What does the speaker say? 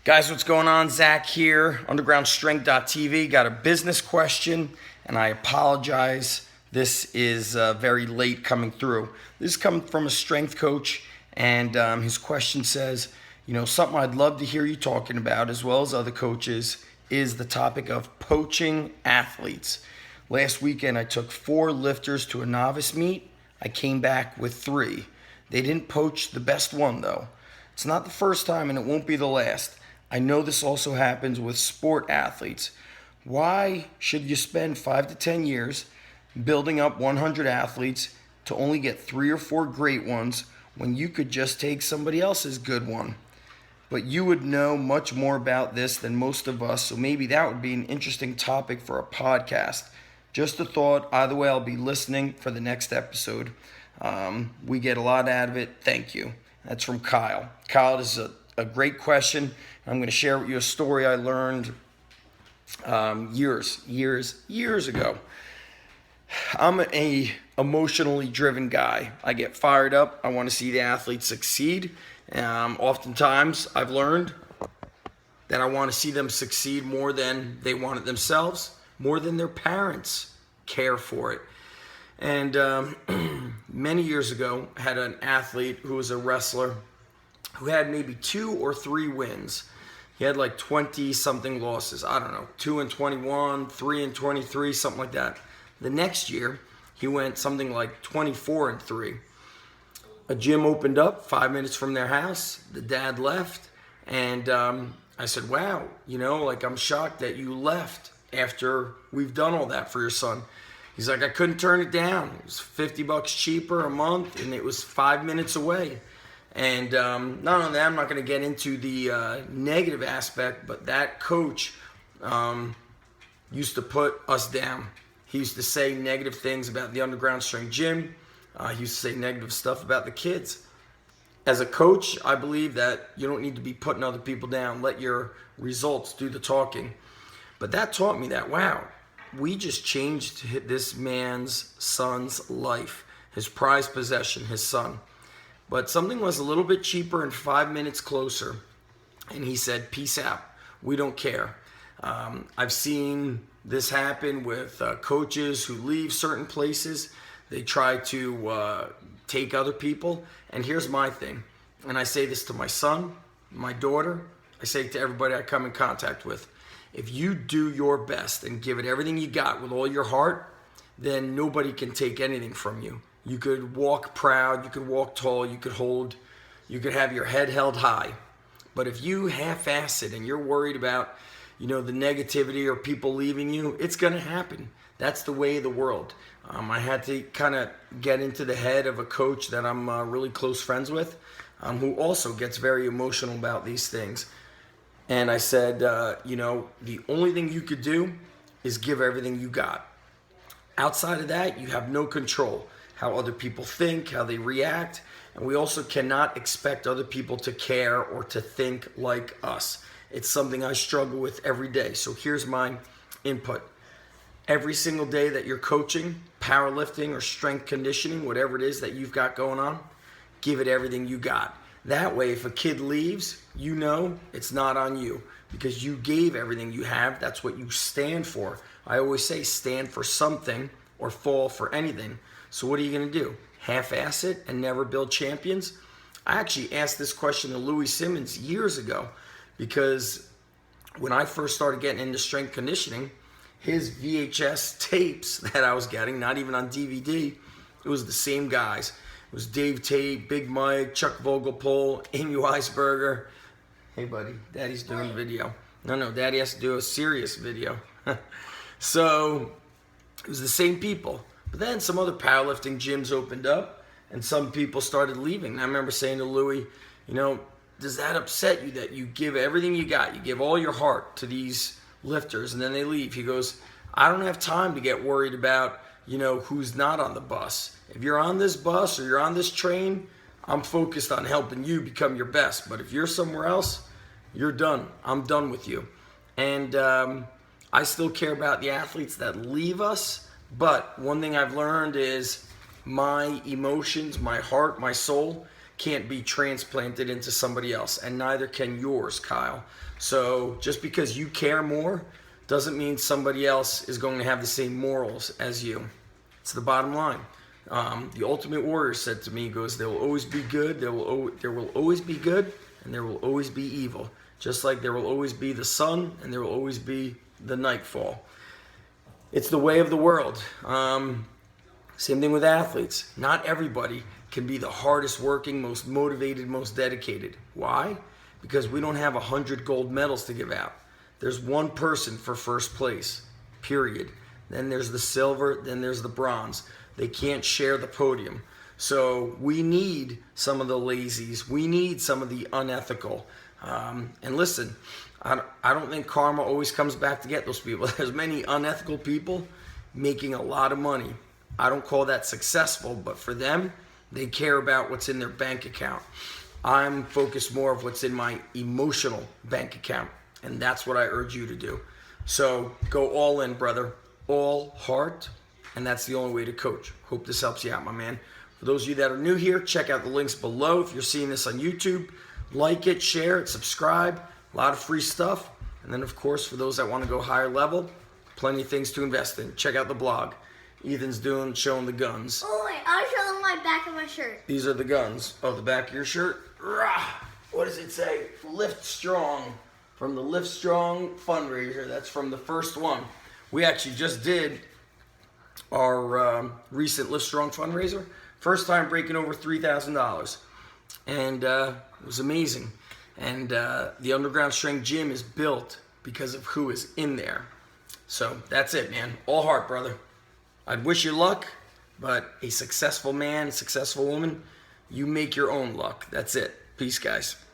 Guys, what's going on? Zach here, undergroundstrength.tv. Got a business question, and I apologize. This is very late coming through. This is coming from a strength coach, and his question says, something I'd love to hear you talking about, as well as other coaches, is the topic of poaching athletes. Last weekend, I took 4 lifters to a novice meet. I came back with 3. They didn't poach the best one, though. It's not the first time, and it won't be the last. I know this also happens with sport athletes. Why should you spend 5 to 10 years building up 100 athletes to only get 3 or 4 great ones when you could just take somebody else's good one? But you would know much more about this than most of us, so maybe that would be an interesting topic for a podcast. Just a thought. Either way, I'll be listening for the next episode. We get a lot out of it. Thank you. That's from Kyle. Kyle, this is a great question. I'm going to share with you a story I learned years ago. I'm a emotionally driven guy. I get fired up. I want to see the athletes succeed. Oftentimes, I've learned that I want to see them succeed more than they want it themselves, more than their parents care for it. And many years ago, I had an athlete who was a wrestler who had maybe 2 or 3 wins. He had like 20-something losses. I don't know, 2-21, 3-23, something like that. The next year, he went something like 24-3. A gym opened up 5 minutes from their house. The dad left, and I said, wow, I'm shocked that you left after we've done all that for your son. He's like, I couldn't turn it down. It was $50 cheaper a month, and it was 5 minutes away. And not only that, I'm not going to get into the negative aspect, but that coach used to put us down. He used to say negative things about the Underground Strength Gym. He used to say negative stuff about the kids. As a coach, I believe that you don't need to be putting other people down. Let your results do the talking. But that taught me that, wow, we just changed this man's son's life, his prized possession, his son. But something was a little bit cheaper and 5 minutes closer. And he said, peace out. We don't care. I've seen this happen with coaches who leave certain places. They try to take other people. And here's my thing. And I say this to my son, my daughter. I say it to everybody I come in contact with. If you do your best and give it everything you got with all your heart, then nobody can take anything from you. You could walk proud, you could walk tall, you could have your head held high. But if you half-ass it and you're worried about, the negativity or people leaving you, it's going to happen. That's the way of the world. I had to kind of get into the head of a coach that I'm really close friends with, who also gets very emotional about these things. And I said, the only thing you could do is give everything you got. Outside of that, you have no control. How other people think, how they react, and we also cannot expect other people to care or to think like us. It's something I struggle with every day. So here's my input. Every single day that you're coaching, powerlifting or strength conditioning, whatever it is that you've got going on, give it everything you got. That way, if a kid leaves, it's not on you because you gave everything you have. That's what you stand for. I always say stand for something or fall for anything. So what are you going to do? Half-ass it and never build champions? I actually asked this question to Louis Simmons years ago because when I first started getting into strength conditioning, his VHS tapes that I was getting, not even on DVD, it was the same guys. It was Dave Tate, Big Mike, Chuck Vogelpohl, Amy Weisberger. Hey, buddy, Daddy's doing video. No, Daddy has to do a serious video. So it was the same people. But then some other powerlifting gyms opened up and some people started leaving. And I remember saying to Louis, does that upset you that you give everything you got, you give all your heart to these lifters and then they leave? He goes, I don't have time to get worried about, who's not on the bus. If you're on this bus or you're on this train, I'm focused on helping you become your best. But if you're somewhere else, you're done. I'm done with you. And I still care about the athletes that leave us. But one thing I've learned is my emotions, my heart, my soul can't be transplanted into somebody else, and neither can yours, Kyle. So just because you care more doesn't mean somebody else is going to have the same morals as you. It's the bottom line. The Ultimate Warrior said to me, he goes, there will always be good, there will always be good, and there will always be evil. Just like there will always be the sun, and there will always be the nightfall. It's the way of the world. Same thing with athletes. Not everybody can be the hardest working, most motivated, most dedicated. Why? Because we don't have 100 gold medals to give out. There's one person for first place, period. Then there's the silver, then there's the bronze. They can't share the podium. So we need some of the lazies. We need some of the unethical. And listen, I don't think karma always comes back to get those people. There's many unethical people making a lot of money. I don't call that successful, but for them, they care about what's in their bank account. I'm focused more of what's in my emotional bank account, and that's what I urge you to do. So go all in, brother, all heart, and that's the only way to coach. Hope this helps you out, my man. For those of you that are new here, check out the links below. If you're seeing this on YouTube, like it, share it, subscribe. A lot of free stuff. And then, of course, for those that want to go higher level, plenty of things to invest in. Check out the blog. Ethan's showing the guns. Oh, wait, I'll show them my back of my shirt. These are the guns. Oh, the back of your shirt? Rah! What does it say? Lift Strong. From the Lift Strong fundraiser. That's from the first one. We actually just did our recent Lift Strong fundraiser. First time breaking over $3,000. And it was amazing. And the Underground Strength Gym is built because of who is in there. So that's it, man. All heart, brother. I'd wish you luck, but a successful man, successful woman, you make your own luck. That's it. Peace, guys.